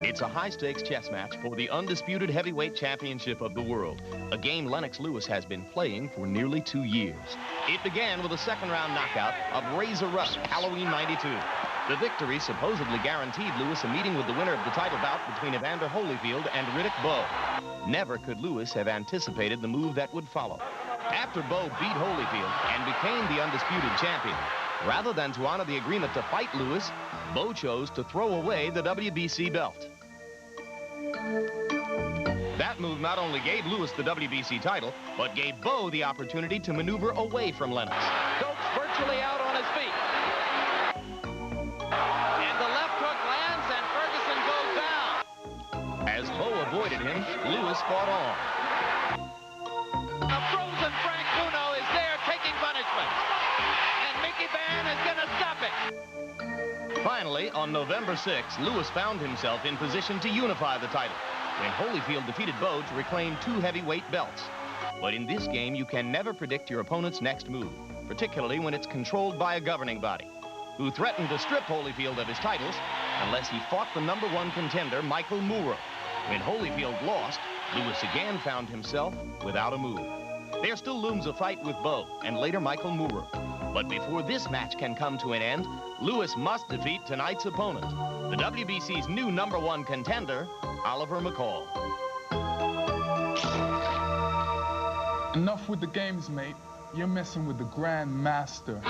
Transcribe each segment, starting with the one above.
It's a high-stakes chess match for the undisputed heavyweight championship of the world, a game Lennox Lewis has been playing for nearly 2 years. It began with a second-round knockout of Razor Rust, Halloween '92. The victory supposedly guaranteed Lewis a meeting with the winner of the title bout between Evander Holyfield and Riddick Bowe. Never could Lewis have anticipated the move that would follow. After Bowe beat Holyfield and became the undisputed champion, rather than to honor the agreement to fight Lewis, Bowe chose to throw away the WBC belt. That move not only gave Lewis the WBC title, but gave Bowe the opportunity to maneuver away from Lennox. Stokes virtually out on his feet. And the left hook lands and Ferguson goes down. As Bowe avoided him, Lewis fought on. A frozen Frank Cuno is there taking punishment. And Mickey Van is going to stop it. Finally, on November 6, Lewis found himself in position to unify the title when Holyfield defeated Bowe to reclaim 2 heavyweight belts. But in this game, you can never predict your opponent's next move, particularly when it's controlled by a governing body, who threatened to strip Holyfield of his titles unless he fought the #1 contender, Michael Moorer. When Holyfield lost, Lewis again found himself without a move. There still looms a fight with Bowe and later Michael Moorer. But before this match can come to an end, Lewis must defeat tonight's opponent, the WBC's new #1 contender, Oliver McCall. Enough with the games, mate. You're messing with the Grand Master.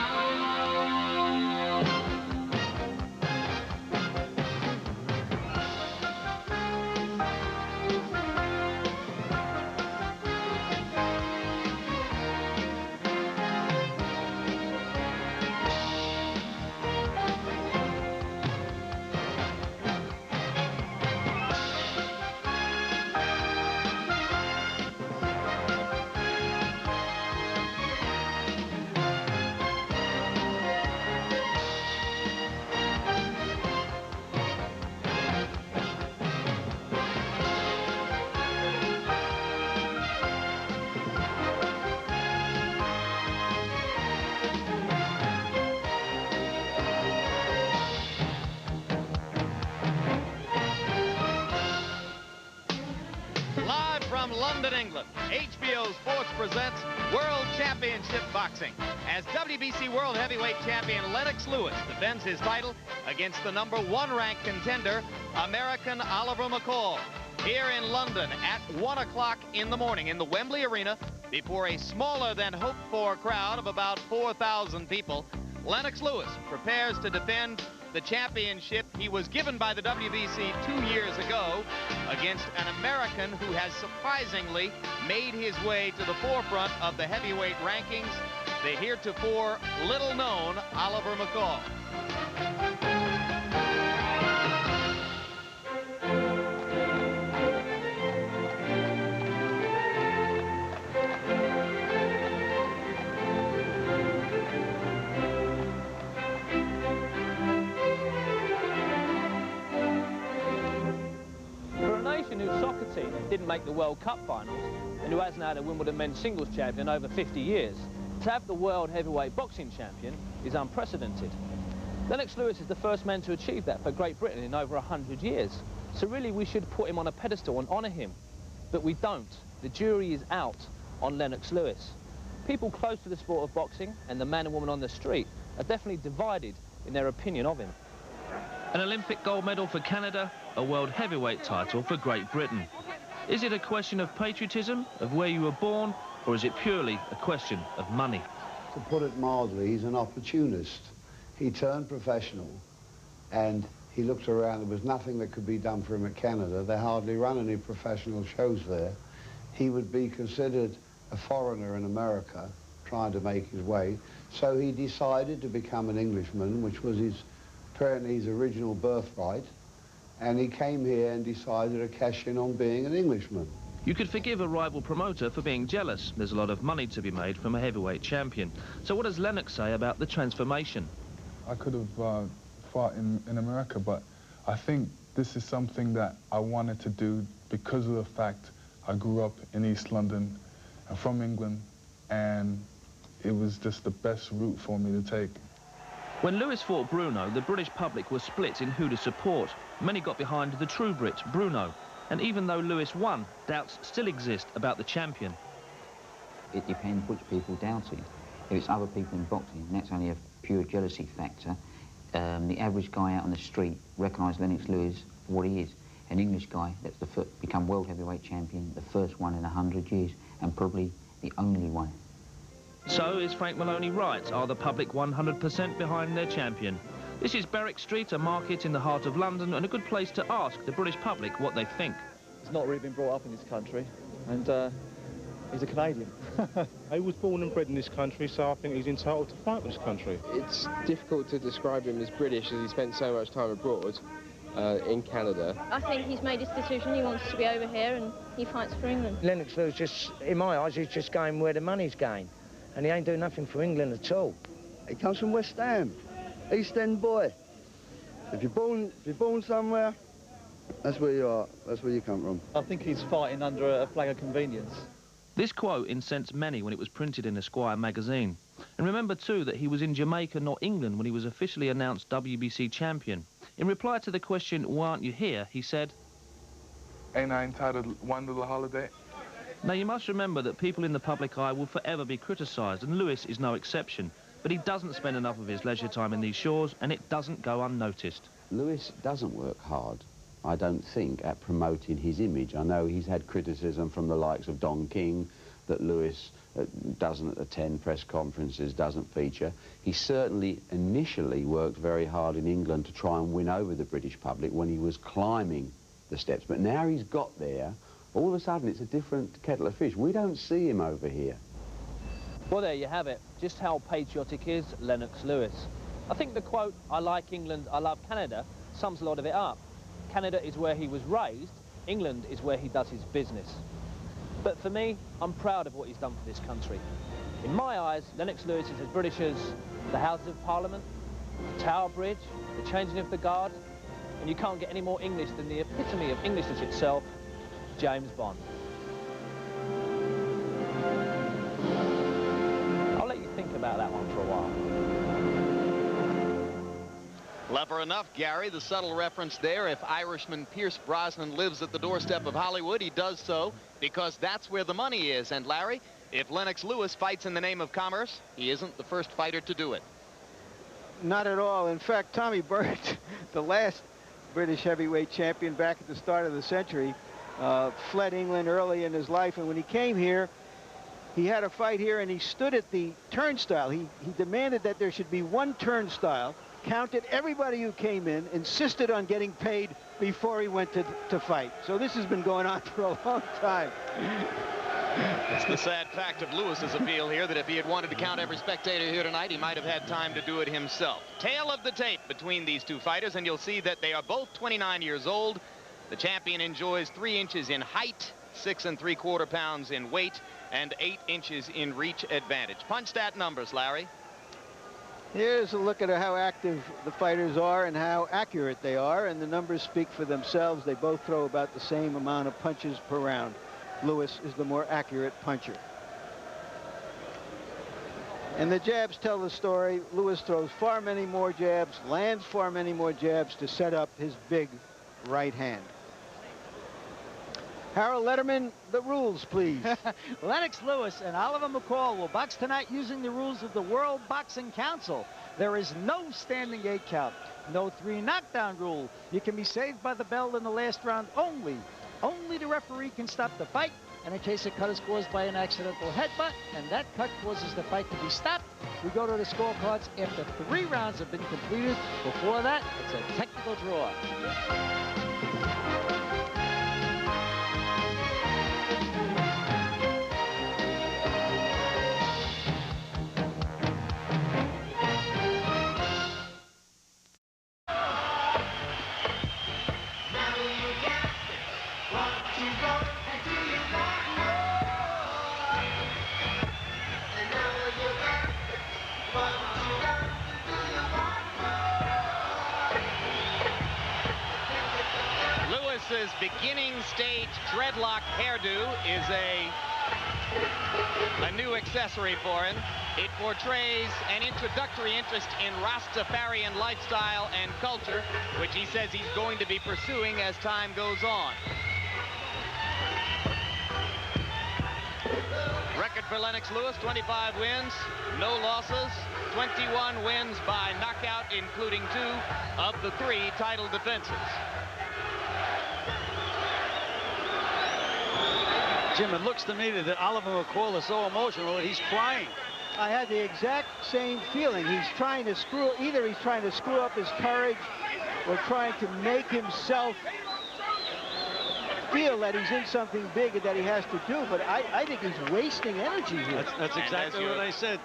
From London, England, HBO Sports presents World Championship Boxing as WBC World Heavyweight Champion Lennox Lewis defends his title against the #1 ranked contender, American Oliver McCall, here in London at 1 o'clock in the morning in the Wembley Arena before a smaller than hoped-for crowd of about 4,000 people. Lennox Lewis prepares to defend the championship he was given by the WBC 2 years ago against an American who has surprisingly made his way to the forefront of the heavyweight rankings, the heretofore little-known Oliver McCall. Whose soccer team didn't make the World Cup finals and who hasn't had a Wimbledon men's singles champion in over 50 years, to have the world heavyweight boxing champion is unprecedented. Lennox Lewis is the first man to achieve that for Great Britain in over 100 years. So really we should put him on a pedestal and honour him. But we don't. The jury is out on Lennox Lewis. People close to the sport of boxing and the man and woman on the street are definitely divided in their opinion of him. An Olympic gold medal for Canada, a world heavyweight title for Great Britain. Is it a question of patriotism, of where you were born, or is it purely a question of money? To put it mildly, he's an opportunist. He turned professional and he looked around. There was nothing that could be done for him at Canada. They hardly run any professional shows there. He would be considered a foreigner in America trying to make his way. So he decided to become an Englishman, which was apparently his original birthright, and he came here and decided to cash in on being an Englishman. You could forgive a rival promoter for being jealous. There's a lot of money to be made from a heavyweight champion. So what does Lennox say about the transformation? I could have fought in America, but I think this is something that I wanted to do because of the fact I grew up in East London. I'm from England, and it was just the best route for me to take. When Lewis fought Bruno, the British public was split in who to support. Many got behind the true Brit, Bruno. And even though Lewis won, doubts still exist about the champion. It depends which people doubt it. If it's other people in boxing, that's only a pure jealousy factor. The average guy out on the street recognises Lennox Lewis for what he is. An English guy that's become world heavyweight champion, the first one in 100 years, and probably the only one. So is Frank Maloney right? Are the public 100% behind their champion? This is Berwick Street, a market in the heart of London, and a good place to ask the British public what they think. He's not really been brought up in this country, and he's a Canadian. He was born and bred in this country, so I think he's entitled to fight for this country. It's difficult to describe him as British as he spent so much time abroad in Canada. I think he's made his decision. He wants to be over here and he fights for England. Lennox Lewis, just, in my eyes, he's just going where the money's going. And he ain't doing nothing for England at all. He comes from West Ham, East End boy. If you're born somewhere, that's where you are. That's where you come from. I think he's fighting under a flag of convenience. This quote incensed many when it was printed in Esquire magazine. And remember too that he was in Jamaica, not England, when he was officially announced WBC champion. In reply to the question, why aren't you here, he said, Ain't I entitled one little holiday? Now you must remember that people in the public eye will forever be criticised, and Lewis is no exception. But he doesn't spend enough of his leisure time in these shores, and it doesn't go unnoticed. Lewis doesn't work hard, I don't think, at promoting his image. I know he's had criticism from the likes of Don King that Lewis doesn't attend press conferences, doesn't feature. He certainly initially worked very hard in England to try and win over the British public when he was climbing the steps. But now he's got there, all of a sudden it's a different kettle of fish. We don't see him over here. Well, there you have it. Just how patriotic is Lennox Lewis. I think the quote, I like England, I love Canada, sums a lot of it up. Canada is where he was raised, England is where he does his business. But for me, I'm proud of what he's done for this country. In my eyes, Lennox Lewis is as British as the Houses of Parliament, the Tower Bridge, the changing of the guard, and you can't get any more English than the epitome of Englishness itself, James Bond. I'll let you think about that one for a while. Clever enough, Gary. The subtle reference there. If Irishman Pierce Brosnan lives at the doorstep of Hollywood, he does so because that's where the money is. And Larry, if Lennox Lewis fights in the name of commerce, he isn't the first fighter to do it. Not at all. In fact, Tommy Burt, the last British heavyweight champion back at the start of the century, fled England early in his life, and when he came here, he had a fight here, and he stood at the turnstile. He demanded that there should be one turnstile, counted everybody who came in, insisted on getting paid before he went to fight. So this has been going on for a long time. It's the sad fact of Lewis's appeal here that if he had wanted to count every spectator here tonight, he might have had time to do it himself. Tail of the tape between these two fighters, and you'll see that they are both 29 years old. The champion enjoys 3 inches in height, 6 3/4 pounds in weight, and 8 inches in reach advantage. Punch stat numbers, Larry. Here's a look at how active the fighters are and how accurate they are, and the numbers speak for themselves. They both throw about the same amount of punches per round. Lewis is the more accurate puncher. And the jabs tell the story. Lewis throws far many more jabs, lands far many more jabs to set up his big right hand. Harold Letterman, the rules, please. Lennox Lewis and Oliver McCall will box tonight using the rules of the World Boxing Council. There is no standing 8 count, no 3 knockdown rule. You can be saved by the bell in the last round only. Only the referee can stop the fight, and in case a cut is caused by an accidental headbutt, and that cut causes the fight to be stopped, we go to the scorecards after 3 rounds have been completed. Before that, it's a technical draw. Lewis's beginning stage dreadlock hairdo is a new accessory for him. It portrays an introductory interest in Rastafarian lifestyle and culture, which he says he's going to be pursuing as time goes on. Record for Lennox Lewis, 25 wins, no losses, 21 wins by knockout, including 2 of the 3 title defenses. Jim, it looks to me that Oliver McCall is so emotional that he's crying. I had the exact same feeling. He's trying to screw, either he's trying to screw up his courage or trying to make himself feel that he's in something big and that he has to do, but I think he's wasting energy here. That's exactly what I said.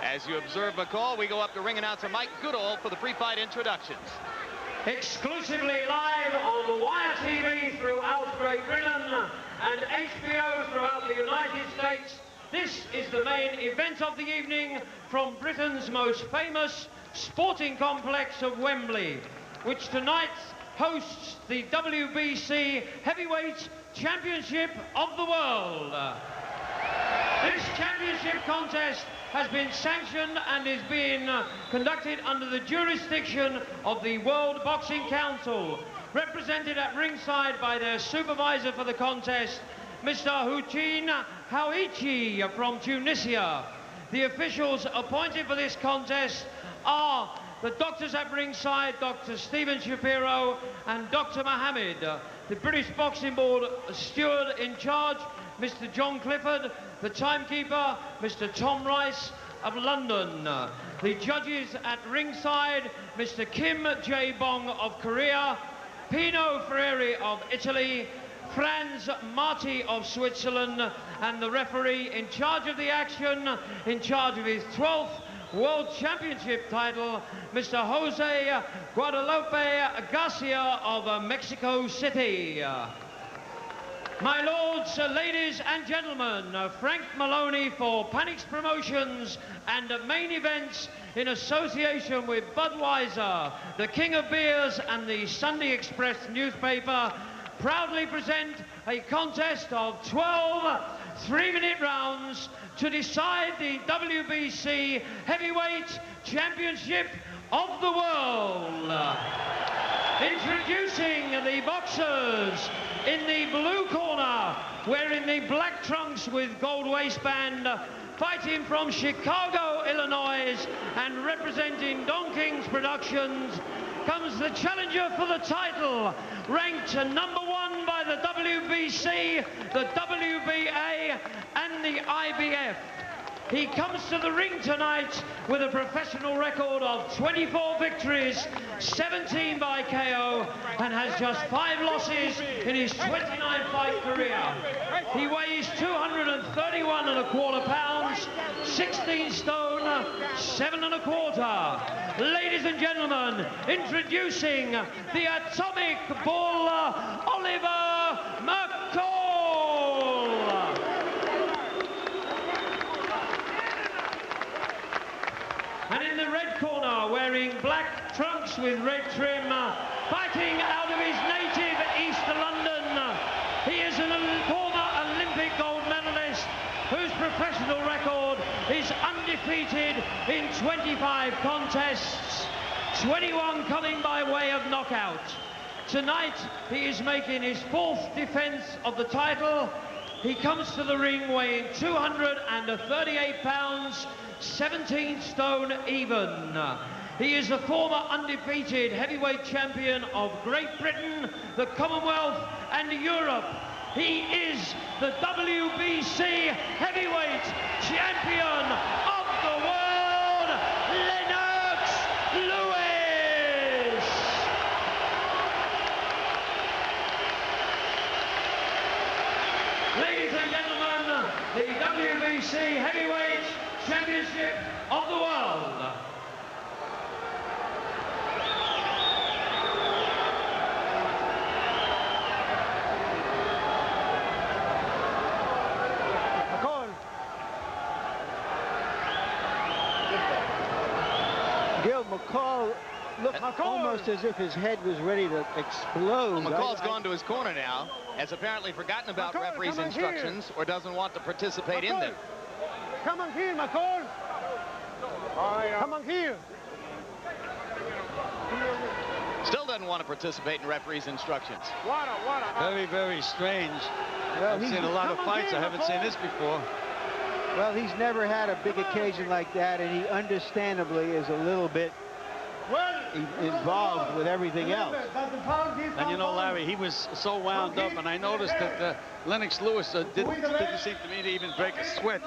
As you observe McCall, we go up to ring announcer Mike Goodall for the pre-fight introductions. Exclusively live on Wire TV throughout Great Britain and HBO throughout the United States, this is the main event of the evening from Britain's most famous sporting complex of Wembley, which tonight hosts the WBC Heavyweight Championship of the World. This championship contest has been sanctioned and is being conducted under the jurisdiction of the World Boxing Council, represented at ringside by their supervisor for the contest, Mr. Houchin Houichi from Tunisia. The officials appointed for this contest are the doctors at ringside, Dr. Stephen Shapiro and Dr. Mohammed. The British Boxing Board steward in charge, Mr. John Clifford. The timekeeper, Mr. Tom Rice of London. The judges at ringside, Mr. Kim Jae Bong of Korea, Pino Ferrari of Italy, Franz Marti of Switzerland, and the referee in charge of the action, in charge of his 12th World Championship title, Mr. José Guadalupe Garcia of Mexico City. My lords, ladies and gentlemen, Frank Maloney for Panics Promotions and Main Events in association with Budweiser, the King of Beers and the Sunday Express newspaper proudly present a contest of 12 3-minute rounds to decide the WBC Heavyweight Championship of the World. Introducing the boxers in the blue corner, wearing the black trunks with gold waistband, fighting from Chicago, Illinois, and representing Don King's Productions, comes the challenger for the title, ranked #1 by the WBC, the WBA, and the IBF. He comes to the ring tonight with a professional record of 24 victories, 17 by KO, and has just 5 losses in his 29-fight career. He weighs 231 1/4 pounds, 16 stone, 7 1/4. Ladies and gentlemen, introducing the Atomic Bull, Oliver McCall. And in the red corner, wearing black trunks with red trim, fighting out of his native East London, he is a former Olympic gold medalist whose professional record is undefeated in 25 contests, 21 coming by way of knockout. Tonight, he is making his 4th defense of the title. He comes to the ring weighing 238 pounds, 17 stone even. He is a former undefeated heavyweight champion of Great Britain, the Commonwealth, and Europe. He is the WBC heavyweight champion of the world, Lennox Lewis. Ladies and gentlemen, the WBC heavyweight championship of the world. Gil, McCall looked almost as if his head was ready to explode. Well, McCall's gone to his corner now, has apparently forgotten about referee's instructions or doesn't want to participate in them. Come on here, McCall. Come on here. Still doesn't want to participate in referee's instructions. Very, very strange. Well, I've seen a lot of fights. I haven't seen this before. Well, he's never had a big occasion like that, and he understandably is a little bit involved with everything else. And you know, Larry, he was so wound up, and I noticed that Lennox Lewis didn't seem to me to even break a sweat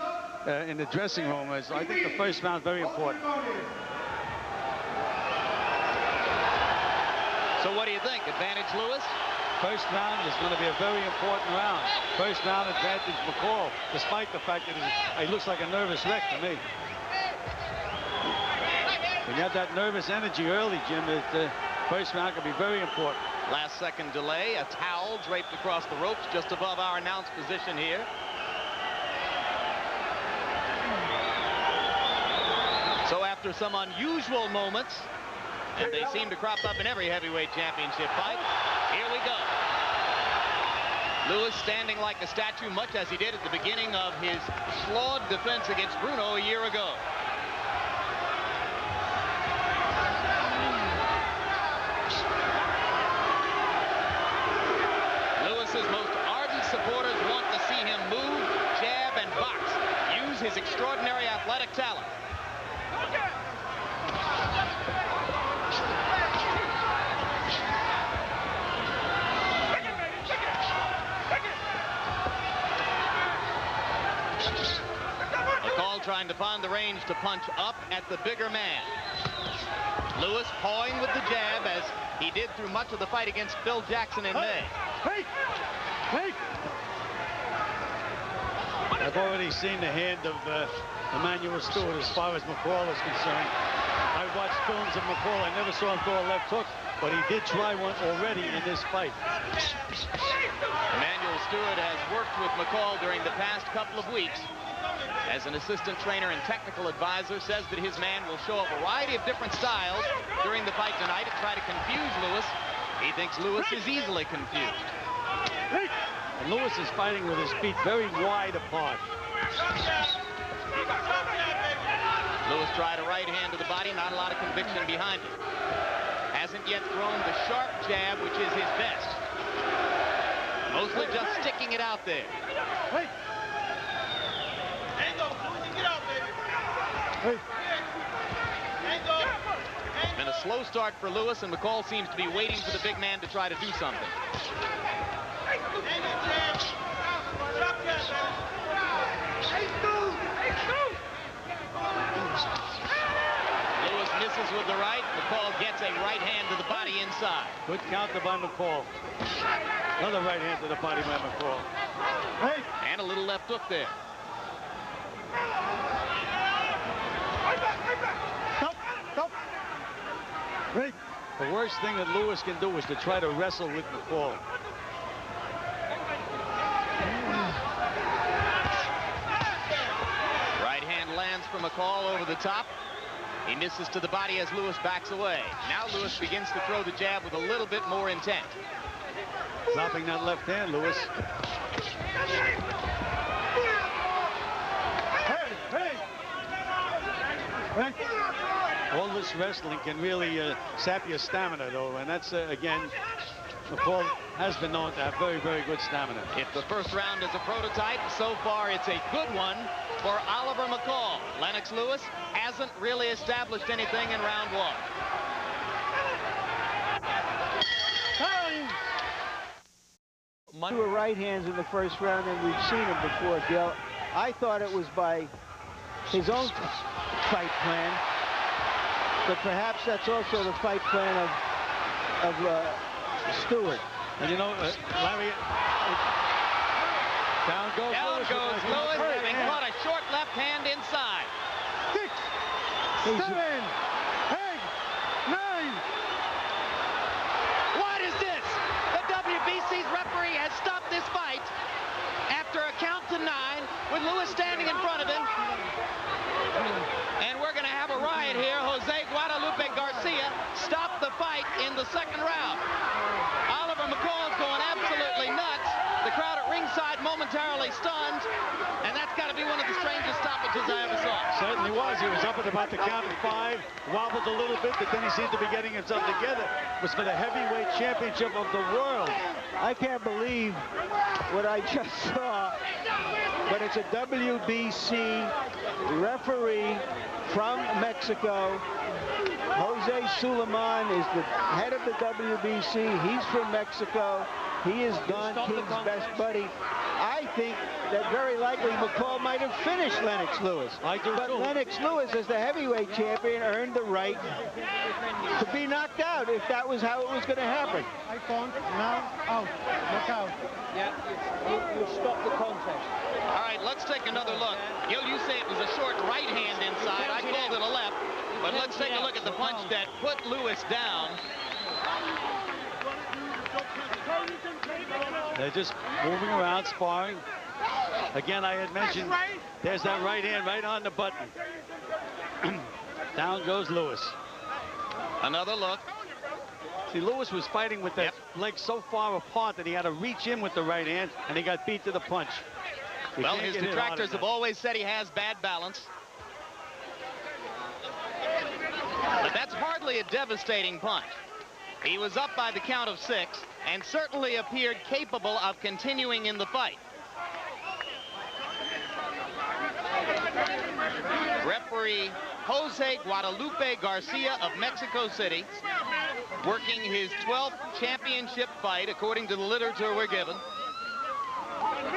in the dressing room. So I think the first round is very important. So what do you think? Advantage Lewis? First round is going to be a very important round. First round advantage McCall, despite the fact that he looks like a nervous wreck to me. When you have that nervous energy early, Jim, the first round can be very important. Last second delay, a towel draped across the ropes just above our announced position here. So after some unusual moments, and they seem to crop up in every heavyweight championship fight, here we go. Lewis standing like a statue, much as he did at the beginning of his flawed defense against Bruno a year ago. Lewis's most ardent supporters want to see him move, jab, and box. Use his extraordinary athletic talent. McCall trying to find the range to punch up at the bigger man. Lewis pawing with the jab as he did through much of the fight against Phil Jackson in May. I've already seen the hand of Emanuel Steward as far as McCall is concerned. I watched films of McCall. I never saw him throw a left hook, but he did try one already in this fight. Emanuel Steward has worked with McCall during the past couple of weeks. As an assistant trainer and technical advisor, says that his man will show a variety of different styles during the fight tonight to try to confuse Lewis. He thinks Lewis is easily confused. And Lewis is fighting with his feet very wide apart. Lewis tried a right hand to the body, not a lot of conviction behind it. Hasn't yet thrown the sharp jab, which is his best. Mostly just sticking it out there. Been a slow start for Lewis, and McCall seems to be waiting for the big man to try to do something. Lewis misses with the right. McCall gets a right hand to the body inside. Good counter by McCall. Another right hand to the body by McCall. And a little left hook there. The worst thing that Lewis can do is to try to wrestle with McCall. Right hand lands for McCall over the top. He misses to the body as Lewis backs away. Now Lewis begins to throw the jab with a little bit more intent. Dropping that left hand, Lewis. All this wrestling can really sap your stamina, though, and that's, again, McCall has been known to have very, very good stamina. If the first round is a prototype, so far it's a good one for Oliver McCall. Lennox Lewis hasn't really established anything in round one. Two right hands in the first round, and we've seen him before, Gil. I thought it was by his own fight plan, but perhaps that's also the fight plan of Steward. And you know, Larry, down goes Lewis, having caught a short left hand inside. 6, 7, 8, 9. What is this? The WBC's referee has stopped this fight after a count to 9 with Lewis standing in front of him. And we're going to have a riot here. José Guadalupe Garcia stopped the fight in the second round. Oliver McCall is going absolutely nuts. The crowd at ringside momentarily stunned, and that's got to be one of the strangest stoppages I ever saw. Certainly was. He was up at about the count of 5, wobbled a little bit, but then he seemed to be getting himself together. It was for the heavyweight championship of the world. I can't believe what I just saw, but it's a WBC referee from Mexico. Jose Suleiman is the head of the WBC. He's from Mexico. He is Don King's best buddy. I think that very likely McCall might have finished Lennox Lewis. I do but too. Lennox Lewis, as the heavyweight champion, earned the right to be knocked out if that was how it was going to happen. I count. Now out. Look out. Yeah, you stop the contest. All right, let's take another look. Gil, you say it was a short right hand inside. I called it a left. But let's take a look at the punch that put Lewis down. They're just moving around, sparring. Again, I had mentioned there's that right hand right on the button. Down goes Lewis. Another look. See, Lewis was fighting with that leg so far apart that he had to reach in with the right hand, and he got beat to the punch. Well, his detractors have always said he has bad balance. But that's hardly a devastating punch. He was up by the count of 6 and certainly appeared capable of continuing in the fight. Referee José Guadalupe Garcia of Mexico City, working his 12th championship fight, according to the literature we're given,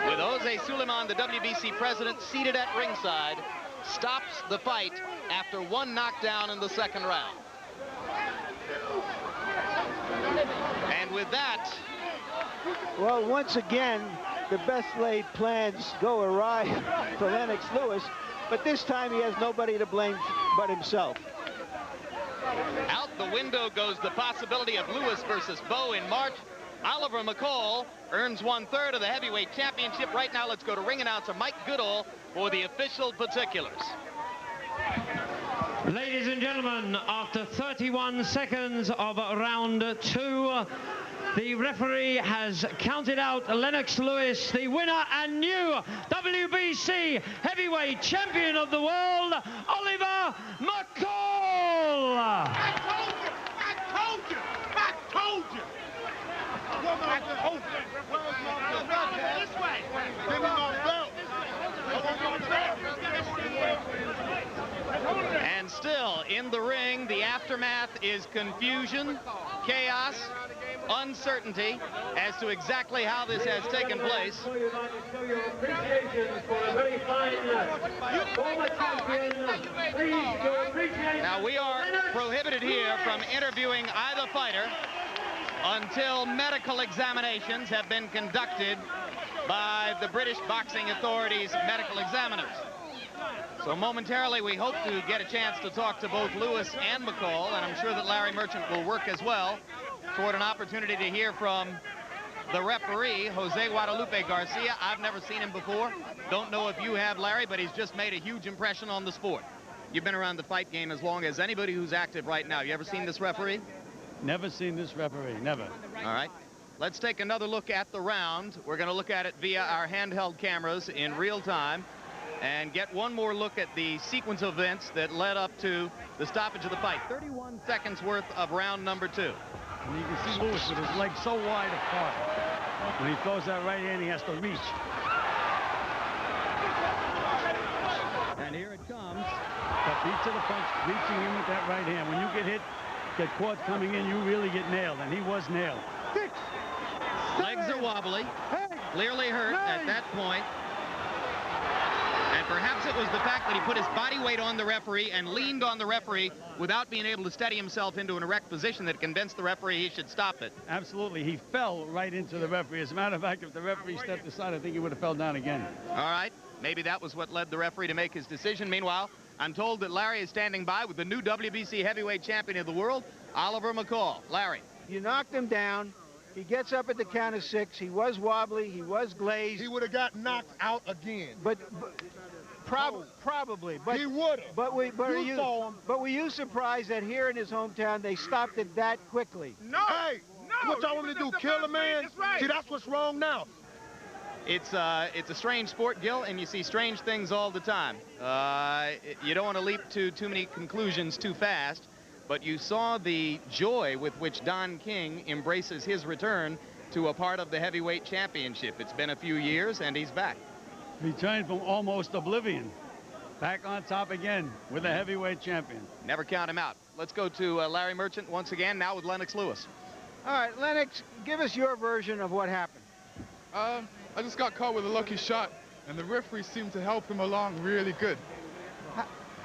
with Jose Suleiman, the WBC president, seated at ringside, stops the fight after 1 knockdown in the 2nd round. And with that... Well, once again, the best laid plans go awry for Lennox Lewis, but this time he has nobody to blame but himself. Out the window goes the possibility of Lewis versus Bowe in March. Oliver McCall earns 1/3 of the heavyweight championship. Right now, let's go to ring announcer Mike Goodall for the official particulars. Ladies and gentlemen, after 31 seconds of round 2, the referee has counted out Lennox Lewis, the winner and new WBC heavyweight champion of the world, Oliver McCall. I told you. This way. Give me my belt. And still in the ring, the aftermath is confusion, chaos, uncertainty as to exactly how this has taken place. Now, we are prohibited here from interviewing either fighter until medical examinations have been conducted by the British boxing authorities' medical examiners. So momentarily, we hope to get a chance to talk to both Lewis and McCall, and I'm sure that Larry Merchant will work as well toward an opportunity to hear from the referee, Jose Guadalupe Garcia. I've never seen him before. Don't know if you have, Larry, but he's just made a huge impression on the sport. You've been around the fight game as long as anybody who's active right now. You ever seen this referee? Never seen this referee, never. All right. Let's take another look at the round. We're going to look at it via our handheld cameras in real time and get one more look at the sequence of events that led up to the stoppage of the fight. 31 seconds worth of round number 2. And you can see Lewis with his legs so wide apart. When he throws that right hand, he has to reach. And here it comes. The beat to the punch, reaching in with that right hand. When you get hit, get caught coming in, you really get nailed. And he was nailed. Legs are wobbly, clearly hurt at that point. And perhaps it was the fact that he put his body weight on the referee and leaned on the referee without being able to steady himself into an erect position that convinced the referee he should stop it. Absolutely. He fell right into the referee. As a matter of fact, if the referee stepped aside, I think he would have fell down again. All right. Maybe that was what led the referee to make his decision. Meanwhile, I'm told that Larry is standing by with the new WBC heavyweight champion of the world, Oliver McCall. Larry. You knocked him down. He gets up at the count of 6. He was wobbly. He was glazed. He would have got knocked out again. But probably. But he would have. But were you surprised that here in his hometown they stopped it that quickly? No. Hey, what y'all want me to do? Kill a man? Right. See, that's what's wrong now. It's a strange sport, Gil, and you see strange things all the time. You don't want to leap to too many conclusions too fast, but you saw the joy with which Don King embraces his return to a part of the heavyweight championship. It's been a few years, and he's back. Returned from almost oblivion. Back on top again with a heavyweight champion. Never count him out. Let's go to Larry Merchant once again, now with Lennox Lewis. All right, Lennox, give us your version of what happened. I just got caught with a lucky shot, and the referee seemed to help him along really good.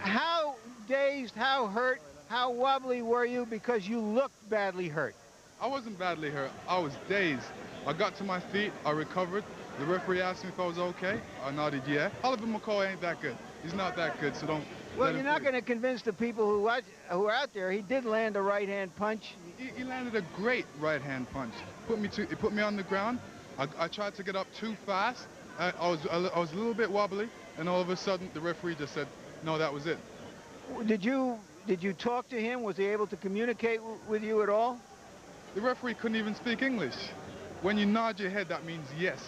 How dazed, how hurt, how wobbly were you because you looked badly hurt? I wasn't badly hurt. I was dazed. I got to my feet. I recovered. The referee asked me if I was okay. I nodded yeah. Oliver McCall ain't that good. He's not that good, so don't... Well, you're not going to convince the people who are out there. He did land a right-hand punch. He landed a great right-hand punch. He put me on the ground. I tried to get up too fast. I was a little bit wobbly, and all of a sudden the referee just said, no, that was it. Did you talk to him? Was he able to communicate with you at all? The referee couldn't even speak English. When you nod your head, that means yes.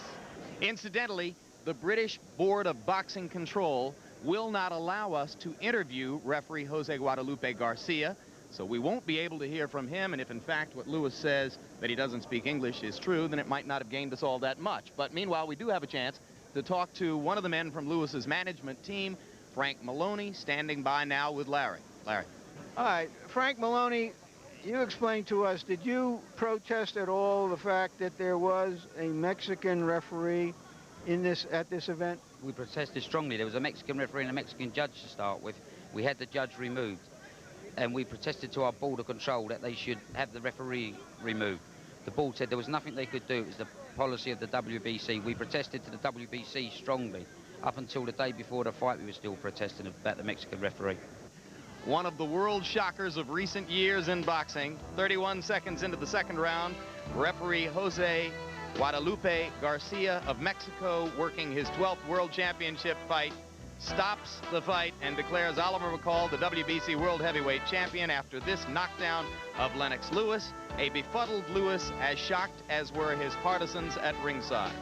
Incidentally, the British Board of Boxing Control will not allow us to interview referee José Guadalupe Garcia, so we won't be able to hear from him, and if in fact what Lewis says that he doesn't speak English is true, then it might not have gained us all that much. But meanwhile, we do have a chance to talk to one of the men from Lewis's management team, Frank Maloney, standing by now with Larry. Larry. All right, Frank Maloney, you explain to us, did you protest at all the fact that there was a Mexican referee at this event? We protested strongly. There was a Mexican referee and a Mexican judge to start with. We had the judge removed, and we protested to our board of control that they should have the referee removed. The board said there was nothing they could do. It was the policy of the WBC. We protested to the WBC strongly. Up until the day before the fight, we were still protesting about the Mexican referee. One of the world shockers of recent years in boxing. 31 seconds into the second round, referee José Guadalupe Garcia of Mexico, working his 12th World Championship fight, stops the fight and declares Oliver McCall the WBC World Heavyweight Champion after this knockdown of Lennox Lewis. A befuddled Lewis, as shocked as were his partisans at ringside.